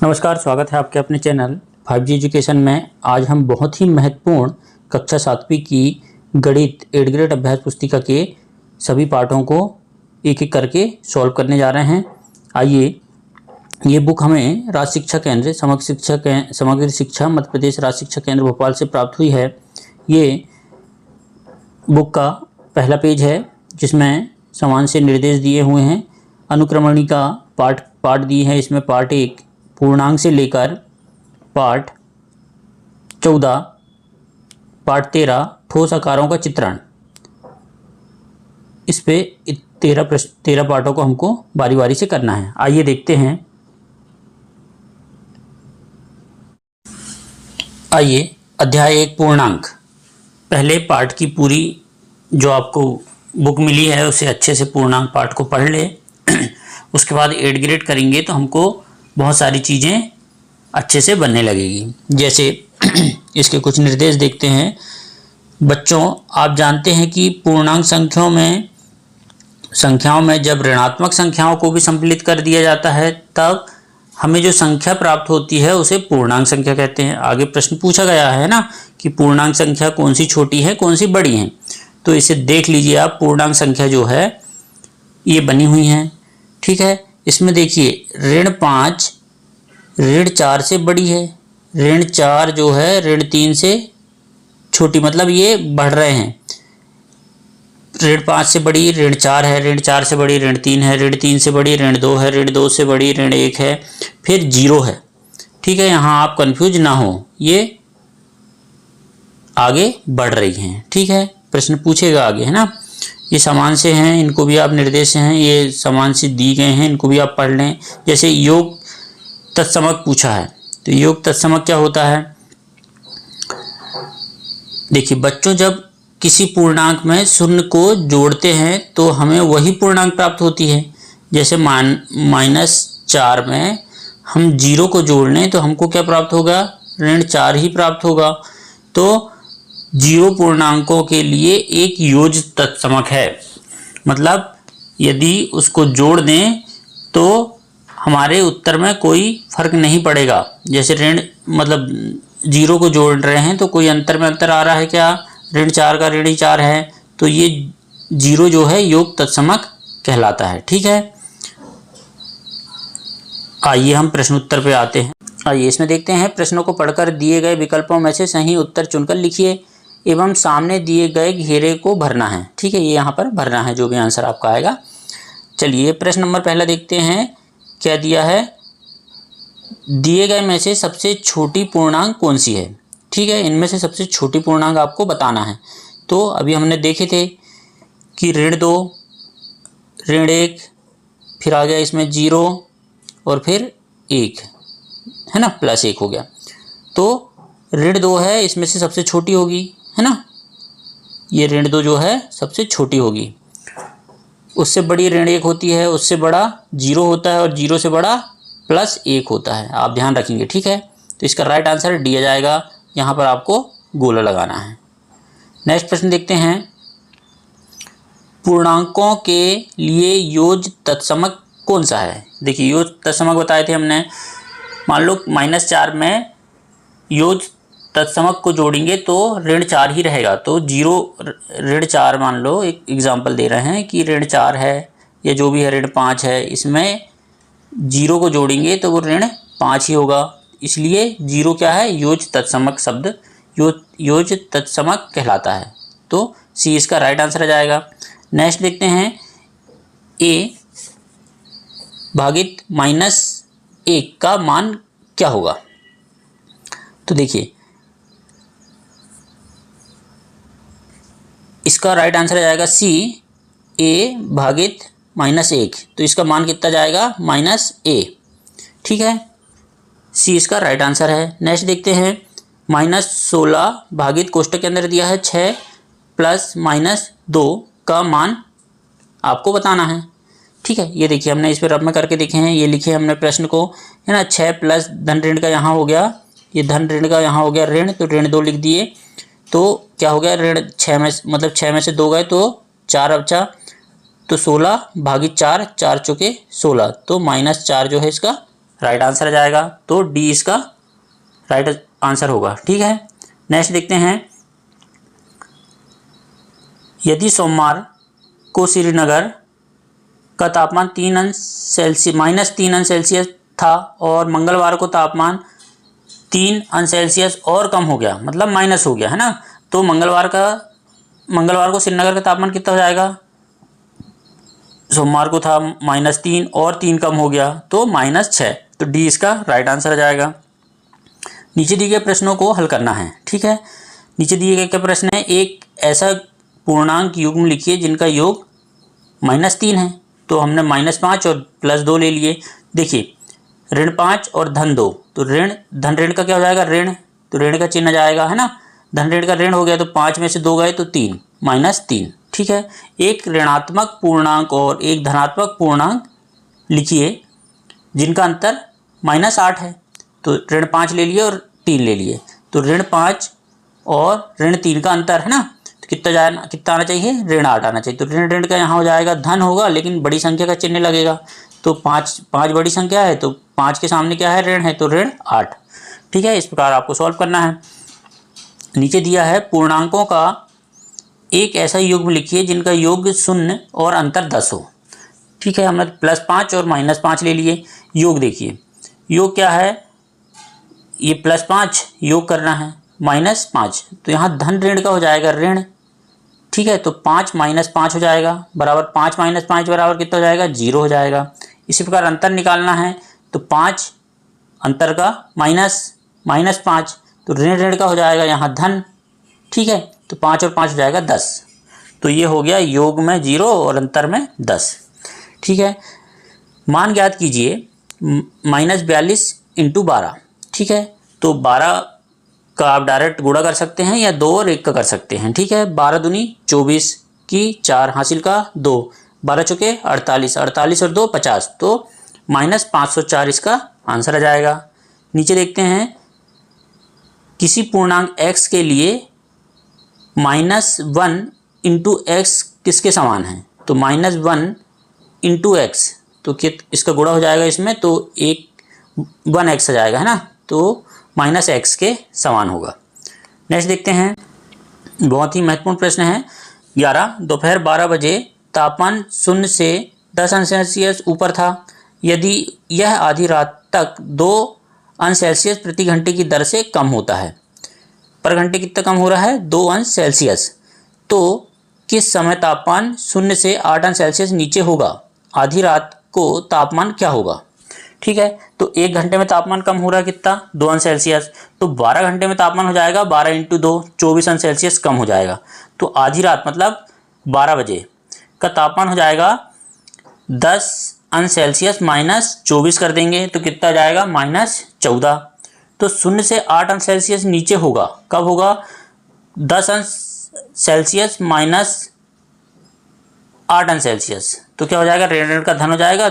नमस्कार, स्वागत है आपके अपने चैनल 5G एजुकेशन में। आज हम बहुत ही महत्वपूर्ण कक्षा 7वीं की गणित 8th ग्रेड अभ्यास पुस्तिका के सभी पाठों को एक एक करके सॉल्व करने जा रहे हैं। आइए, ये बुक हमें राज्य शिक्षा केंद्र समग्र शिक्षा मध्य प्रदेश राज्य शिक्षा केंद्र भोपाल से प्राप्त हुई है। ये बुक का पहला पेज है जिसमें समान से निर्देश दिए हुए हैं। अनुक्रमणी का पाठ दिए हैं। इसमें पार्ट 1 पूर्णांक से लेकर पाठ 14, पाठ 13 ठोस आकारों का चित्रण। इस पे 13 पाठों को हमको बारी बारी से करना है। आइए देखते हैं। आइए, अध्याय 1 पूर्णांक। पहले पाठ की पूरी जो आपको बुक मिली है उसे अच्छे से पूर्णांक पाठ को पढ़ ले। उसके बाद 8th ग्रेड करेंगे तो हमको बहुत सारी चीज़ें अच्छे से बनने लगेगी। जैसे इसके कुछ निर्देश देखते हैं। बच्चों, आप जानते हैं कि पूर्णांक संख्याओं में जब ऋणात्मक संख्याओं को भी सम्मिलित कर दिया जाता है तब हमें जो संख्या प्राप्त होती है उसे पूर्णांक संख्या कहते हैं। आगे प्रश्न पूछा गया है ना कि पूर्णांक संख्या कौन सी छोटी है कौन सी बड़ी है, तो इसे देख लीजिए आप। पूर्णांक संख्या जो है ये बनी हुई है, ठीक है। इसमें देखिए ऋण 5 ऋण 4 से बड़ी है, ऋण 4 जो है ऋण 3 से छोटी, मतलब ये बढ़ रहे हैं। ऋण 5 से बड़ी ऋण 4 है, ऋण 4 से बड़ी ऋण 3 है, ऋण 3 से बड़ी ऋण 2 है, ऋण 2 से बड़ी ऋण 1 है, फिर 0 है, ठीक है। यहाँ आप कंफ्यूज ना हो, ये आगे बढ़ रही हैं, ठीक है। प्रश्न पूछेगा आगे, है ना। ये समान से हैं, इनको भी आप निर्देश हैं, ये समान से दी गए हैं, इनको भी आप पढ़ लें। जैसे योग तत्समक पूछा है, तो योग तत्समक क्या होता है। देखिए बच्चों, जब किसी पूर्णांक में शून्य को जोड़ते हैं तो हमें वही पूर्णांक प्राप्त होती है। जैसे -4 में हम 0 को जोड़ लें तो हमको क्या प्राप्त होगा, ऋण 4 ही प्राप्त होगा। तो 0 पूर्णांकों के लिए एक योज्य तत्समक है, मतलब यदि उसको जोड़ दें तो हमारे उत्तर में कोई फर्क नहीं पड़ेगा। जैसे ऋण मतलब 0 को जोड़ रहे हैं तो कोई अंतर में अंतर आ रहा है क्या, ऋण 4 का ऋण 4 है, तो ये 0 जो है योग तत्समक कहलाता है, ठीक है। आइए हम प्रश्न उत्तर पे आते हैं। आइए इसमें देखते हैं। प्रश्नों को पढ़कर दिए गए विकल्पों में से सही उत्तर चुनकर लिखिए एवं सामने दिए गए घेरे को भरना है, ठीक है। ये यहाँ पर भरना है जो भी आंसर आपका आएगा। चलिए प्रश्न नंबर पहला देखते हैं। क्या दिया है, दिए गए में से सबसे छोटी पूर्णांक कौन सी है, ठीक है। इनमें से सबसे छोटी पूर्णांक आपको बताना है। तो अभी हमने देखे थे कि ऋण 2 ऋण 1, फिर आ गया इसमें 0 और फिर 1, है ना, +1 हो गया। तो ऋण 2 है, इसमें से सबसे छोटी होगी, है ना। ये ऋण 2 जो है सबसे छोटी होगी। उससे बड़ी ऋण 1 होती है, उससे बड़ा 0 होता है और 0 से बड़ा +1 होता है। आप ध्यान रखेंगे, ठीक है। तो इसका राइट आंसर डी आ जाएगा। यहाँ पर आपको गोला लगाना है। नेक्स्ट प्रश्न देखते हैं। पूर्णांकों के लिए योज्य तत्समक कौन सा है। देखिए योज्य तत्समक बताए थे हमने। मान लो -4 में योज्य तत्समक को जोड़ेंगे तो ऋण 4 ही रहेगा। तो 0 ऋण 4 मान लो, एक एग्जांपल दे रहे हैं कि ऋण 4 है या जो भी है, ऋण 5 है, इसमें 0 को जोड़ेंगे तो वो ऋण 5 ही होगा। इसलिए 0 क्या है, योज्य तत्समक शब्द योज्य तत्समक कहलाता है। तो सी इसका राइट आंसर आ जाएगा। नेक्स्ट देखते हैं। a भागित -1 का मान क्या होगा। तो देखिए इसका राइट आंसर आ जाएगा सी, a भागित -1। तो इसका मान कितना जाएगा, -a, ठीक है। सी इसका राइट आंसर है। नेक्स्ट देखते हैं। -16 भागित कोष्टक के अंदर दिया है 6 + -2 का मान आपको बताना है, ठीक है। ये देखिए हमने इस पर रब में करके देखे हैं। ये लिखे हमने प्रश्न को, है ना। 6 प्लस धन ऋण का यहाँ हो गया, ये धन ऋण का यहाँ हो गया ऋण, तो ऋण 2 लिख दिए। तो क्या हो गया, ऋण 6 में मतलब 6 में से 2 गए तो 4 बचा, तो 16 भागित 4, 4 चौके 16, तो -4 जो है इसका राइट आंसर आ जाएगा। तो डी इसका राइट आंसर होगा। ठीक है, नेक्स्ट देखते हैं। यदि सोमवार को श्रीनगर का तापमान -3 अंश था और मंगलवार को तापमान 3 अंश सेल्सियस और कम हो गया, मतलब माइनस हो गया है ना, तो मंगलवार को श्रीनगर का तापमान कितना हो जाएगा? सोमवार को था -3 और 3 कम हो गया तो -6। तो डी इसका राइट आंसर आ जाएगा। नीचे दिए गए प्रश्नों को हल करना है। ठीक है, नीचे दिए गए क्या प्रश्न है? एक ऐसा पूर्णांक युग्म लिखिए जिनका योग -3 है। तो हमने -5 और +2 ले लिए। देखिए ऋण 5 और धन 2, तो धन ऋण का क्या हो जाएगा? ऋण, तो ऋण का चिन्ह जाएगा है ना, धन ऋण का ऋण हो गया तो 5 में से 2 गए तो 3, -3। ठीक है, एक ऋणात्मक पूर्णांक और एक धनात्मक पूर्णांक लिखिए जिनका अंतर -8 है। तो ऋण 5 ले लिए और 3 ले लिए, तो ऋण 5 और ऋण 3 का अंतर है ना, तो कितना आना चाहिए? ऋण 8 आना चाहिए। तो ऋण का यहाँ हो जाएगा धन होगा, लेकिन बड़ी संख्या का चिन्ह लगेगा। तो 5 बड़ी संख्या है, तो 5 के सामने क्या है? ऋण है, तो ऋण 8। ठीक है, इस प्रकार आपको सॉल्व करना है। नीचे दिया है पूर्णांकों का एक ऐसा युग्म लिखिए जिनका योग 0 और अंतर 10 हो। ठीक है, हमने +5 और -5 ले लिए। योग देखिए, योग क्या है? ये +5 योग करना है, -5, तो यहाँ धन ऋण का हो जाएगा ऋण। ठीक है, तो 5 -5 हो जाएगा बराबर 5 - 5 बराबर कितना हो जाएगा? 0 हो जाएगा। इसी प्रकार अंतर निकालना है, तो 5 अंतर का -5, तो ऋण का हो जाएगा यहाँ धन। ठीक है, तो 5 और 5 हो जाएगा 10। तो ये हो गया योग में 0 और अंतर में 10। ठीक है, मान ज्ञात कीजिए -42 × 12। ठीक है, तो 12 का आप डायरेक्ट गुणा कर सकते हैं या 2 और 1 का कर सकते हैं। ठीक है, 12 दूनी 24 की 4 हासिल का 2, 12 चौके 48, 48 और 2 50, तो -504 इसका आंसर आ जाएगा। नीचे देखते हैं, किसी पूर्णांक x के लिए -1 × x किसके समान है? तो -1 × x, तो इसका गुणा हो जाएगा इसमें, तो 1x आ जाएगा है ना, तो -x के समान होगा। नेक्स्ट देखते हैं, बहुत ही महत्वपूर्ण प्रश्न है। 11 दोपहर 12 बजे तापमान 0 से 10 अंश सेल्सियस ऊपर था। यदि यह आधी रात तक 2 अंश सेल्सियस प्रति घंटे की दर से कम होता है, पर घंटे कितना कम हो रहा है? 2 अंश सेल्सियस, तो किस समय तापमान 0 से 8 अंश सेल्सियस नीचे होगा? आधी रात को तापमान क्या होगा? ठीक है, तो 1 घंटे में तापमान कम हो रहा है कितना? 2 अंश सेल्सियस, तो 12 घंटे में तापमान हो जाएगा 12 × 2, 24 अंश सेल्सियस कम हो जाएगा। तो आधी रात मतलब 12 बजे का तापमान हो जाएगा 10 अंश सेल्सियस -24 कर देंगे तो कितना आ जाएगा? -14। तो 0 से 8 अंश सेल्सियस नीचे होगा, कब होगा? 10 अंश सेल्सियस -8 अंश सेल्सियस, तो क्या हो जाएगा? ऋण का धन हो जाएगा,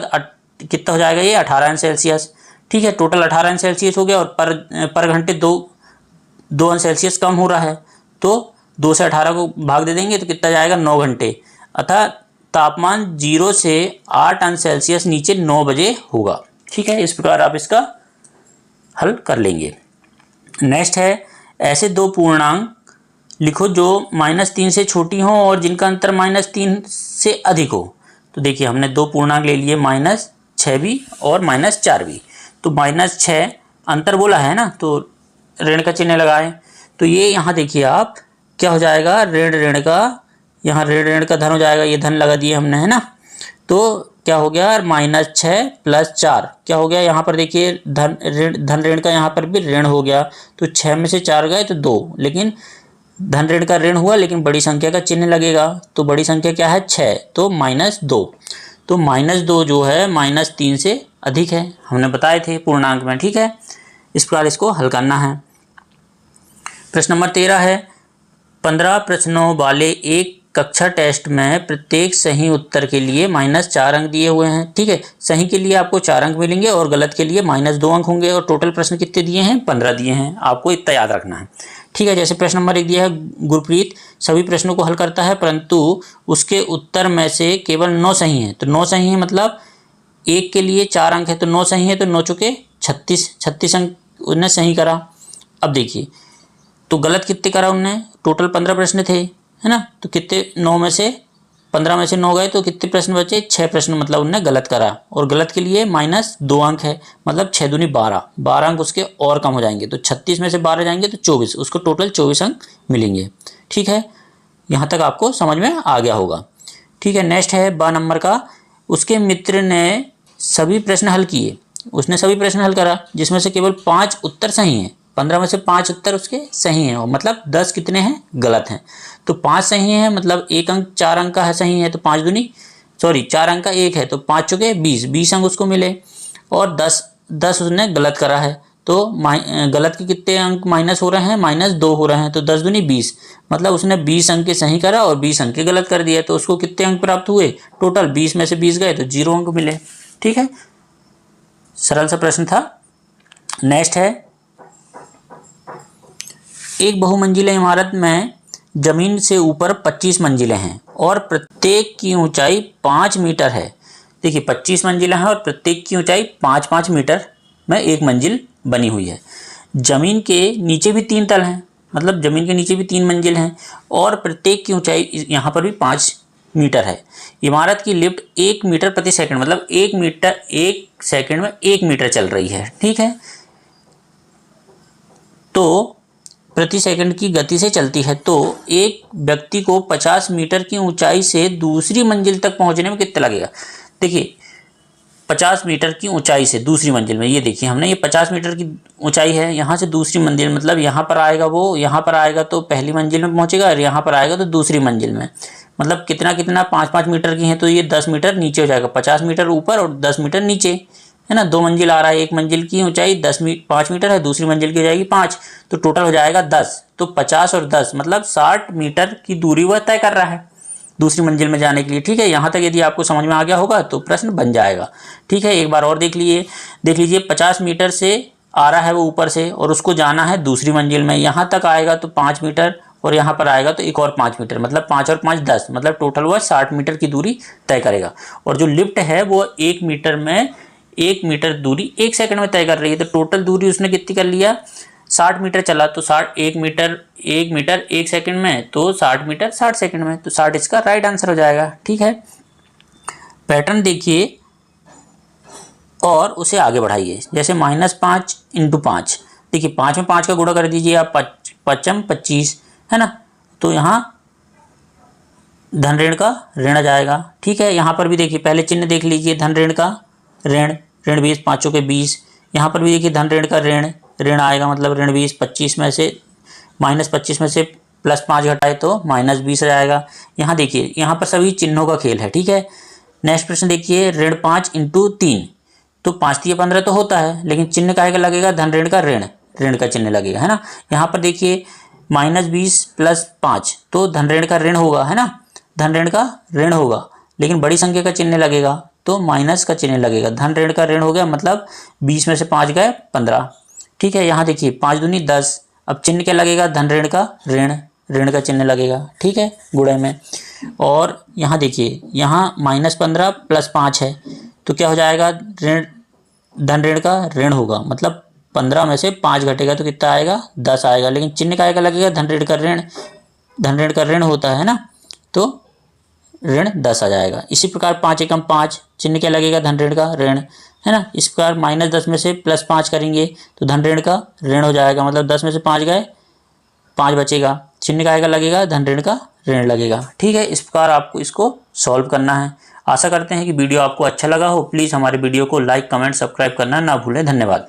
कितना हो जाएगा ये? 18 अंश सेल्सियस। ठीक है, टोटल 18 अंश सेल्सियस हो गया और पर घंटे 2 अंश सेल्सियस कम हो रहा है, तो 2 से 18 को भाग दे देंगे तो कितना जाएगा? 9 घंटे। अतः तापमान 0 से 8 अंश सेल्सियस नीचे 9 बजे होगा। ठीक है, इस प्रकार आप इसका हल कर लेंगे। नेक्स्ट है, ऐसे 2 पूर्णांक लिखो जो -3 से छोटी हो और जिनका अंतर -3 से अधिक हो। तो देखिए हमने 2 पूर्णांक ले लिए, -6 भी और -4 भी। तो -6 अंतर बोला है ना, तो ऋण का चिन्ह लगाएं। तो ये यहाँ देखिए आप क्या हो जाएगा? ऋण का, यहाँ ऋण का धन हो जाएगा, ये धन लगा दिए हमने है ना, तो क्या हो गया? -6 + 4 क्या हो गया? यहाँ पर देखिए धन ऋण का यहाँ पर भी ऋण हो गया, तो 6 में से 4 गए तो 2, लेकिन धन ऋण का ऋण हुआ लेकिन बड़ी संख्या का चिन्ह लगेगा, तो बड़ी संख्या क्या है? 6, तो -2। तो -2 जो है -3 से अधिक है, हमने बताए थे पूर्णांक में। ठीक है, इस प्रकार इसको हल करना है। प्रश्न नंबर 13 है, 15 प्रश्नों वाले एक कक्षा टेस्ट में प्रत्येक सही उत्तर के लिए -4 अंक दिए हुए हैं। ठीक है, सही के लिए आपको 4 अंक मिलेंगे और गलत के लिए -2 अंक होंगे, और टोटल प्रश्न कितने दिए हैं? 15 दिए हैं, आपको इतना याद रखना है। ठीक है, जैसे प्रश्न नंबर 1 दिया है, गुरप्रीत सभी प्रश्नों को हल करता है परंतु उसके उत्तर में से केवल 9 सही हैं। तो 9 सही है मतलब 1 के लिए 4 अंक है, तो 9 सही है, तो 9 चुके 36 अंक उनने सही करा। अब देखिए तो गलत कितने करा उनने, टोटल 15 प्रश्न थे, है ना, तो कितने 9 में से 15 में से 9 गए तो कितने प्रश्न बचे, 6 प्रश्न मतलब उनने गलत करा। और गलत के लिए -2 अंक है, मतलब 6 दूनी 12 अंक उसके और कम हो जाएंगे। तो 36 में से 12 जाएंगे तो 24, उसको टोटल 24 अंक मिलेंगे। ठीक है, यहाँ तक आपको समझ में आ गया होगा। ठीक है, नेक्स्ट है 12 नंबर का। उसके मित्र ने सभी प्रश्न हल किए, उसने सभी प्रश्न हल करा जिसमें से केवल 5 उत्तर सही हैं। 15 में से 5 उत्तर उसके सही हैं, और मतलब 10 कितने हैं, गलत हैं। तो 5 सही हैं, मतलब 1 अंक 4 अंक का है सही है, तो 4 अंक का 1 है, तो 5 चुके 20 अंक उसको मिले। और 10 उसने गलत करा है, तो गलत के कितने अंक माइनस हो रहे हैं, -2 हो रहे हैं, तो 10 दूनी 20, मतलब उसने 20 अंक के सही करा और 20 अंक के गलत कर दिया। तो उसको कितने अंक प्राप्त हुए, टोटल 20 में से 20 गए तो 0 अंक मिले। ठीक है, सरल सा प्रश्न था। नेक्स्ट है, एक बहुमंजिला इमारत में जमीन से ऊपर 25 मंजिलें हैं और प्रत्येक की ऊंचाई 5 मीटर है। देखिए 25 मंजिला है और प्रत्येक की ऊंचाई 5-5 मीटर में एक मंजिल बनी हुई है। जमीन के नीचे भी 3 तल हैं, मतलब जमीन के नीचे भी 3 मंजिल हैं और प्रत्येक की ऊंचाई यहाँ पर भी 5 मीटर है। इमारत की लिफ्ट 1 मीटर प्रति सेकंड, मतलब 1 सेकंड में 1 मीटर चल रही है। ठीक है, तो प्रति सेकंड की गति से चलती है, तो एक व्यक्ति को 50 मीटर की ऊंचाई से दूसरी मंजिल तक पहुंचने में कितना लगेगा। देखिए 50 मीटर की ऊंचाई से दूसरी मंजिल में, ये देखिए हमने ये 50 मीटर की ऊंचाई है, यहाँ से दूसरी मंजिल, मतलब यहाँ पर आएगा वो, यहाँ पर आएगा तो पहली मंजिल में पहुँचेगा और यहाँ पर आएगा तो दूसरी मंजिल में, मतलब कितना 5-5 मीटर की है, तो ये 10 मीटर नीचे हो जाएगा। 50 मीटर ऊपर और 10 मीटर नीचे, है ना। 2 मंजिल आ रहा है, एक मंजिल की ऊंचाई 5 मीटर है, दूसरी मंजिल की हो जाएगी 5, तो टोटल हो जाएगा 10। तो 50 और 10 मतलब 60 मीटर की दूरी वह तय कर रहा है दूसरी मंजिल में जाने के लिए। ठीक है, यहाँ तक यदि आपको समझ में आ गया होगा तो प्रश्न बन जाएगा। ठीक है, एक बार और देख लीजिए 50 मीटर से आ रहा है वो ऊपर से और उसको जाना है दूसरी मंजिल में, यहाँ तक आएगा तो 5 मीटर और यहाँ पर आएगा तो एक और 5 मीटर, मतलब 5 और 5 10, मतलब टोटल वह 60 मीटर की दूरी तय करेगा। और जो लिफ्ट है वो 1 मीटर दूरी 1 सेकंड में तय कर रही है, तो टोटल दूरी उसने कितनी कर लिया, 60 मीटर चला, तो 1 मीटर 1 सेकंड में, तो 60 मीटर 60 सेकंड में, तो 60 इसका राइट आंसर हो जाएगा। ठीक है, पैटर्न देखिए और उसे आगे बढ़ाइए। जैसे -5 × 5, देखिए 5 में 5 का गुणा कर दीजिए आप, 5 25, है ना, तो यहाँ धन ऋण का ऋण आ जाएगा। ठीक है, यहाँ पर भी देखिए पहले चिन्ह देख लीजिए, धन ऋण का ऋण 20, 5 के 20, यहाँ पर भी देखिए धन ऋण का ऋण आएगा, मतलब ऋण 20, 25 में से -25 में से +5 घटाए तो -20 आ जाएगा। यहाँ देखिए यहाँ पर सभी चिन्हों का खेल है। ठीक है, नेक्स्ट प्रश्न देखिए, ऋण 5 × 3, तो 5 × 15 तो होता है, लेकिन चिन्ह काहे का लगेगा, धन ऋण का ऋण का चिन्ह लगेगा, है ना। यहाँ पर देखिए -20 + 5, तो धन ऋण का ऋण होगा, है ना, धन ऋण का ऋण होगा, लेकिन बड़ी संख्या का चिन्ह लगेगा तो माइनस का चिन्ह लगेगा। धन ऋण का ऋण हो गया, मतलब 20 में से 5 गए 15। ठीक है, यहाँ देखिए 5 दूनी 10, अब चिन्ह क्या लगेगा, धन ऋण का ऋण का चिन्ह लगेगा। ठीक है, गुणे में। और यहाँ देखिए यहाँ -15 + 5 है, तो क्या हो जाएगा, धन ऋण का ऋण होगा, मतलब 15 में से 5 घटेगा तो कितना आएगा, 10 आएगा, लेकिन चिन्ह का लगेगा, धन ऋण का ऋण होता है ना, तो ऋण 10 आ जाएगा। इसी प्रकार 5 × 5, चिन्ह क्या लगेगा, धन ऋण का ऋण, है ना। इस प्रकार -10 में से +5 करेंगे तो धन ऋण का ऋण हो जाएगा, मतलब 10 में से 5 गए 5 बचेगा, चिन्ह का लगेगा, धन ऋण का ऋण लगेगा। ठीक है, इस प्रकार आपको इसको सॉल्व करना है। आशा करते हैं कि वीडियो आपको अच्छा लगा हो। प्लीज़ हमारे वीडियो को लाइक, कमेंट, सब्सक्राइब करना ना भूलें। धन्यवाद।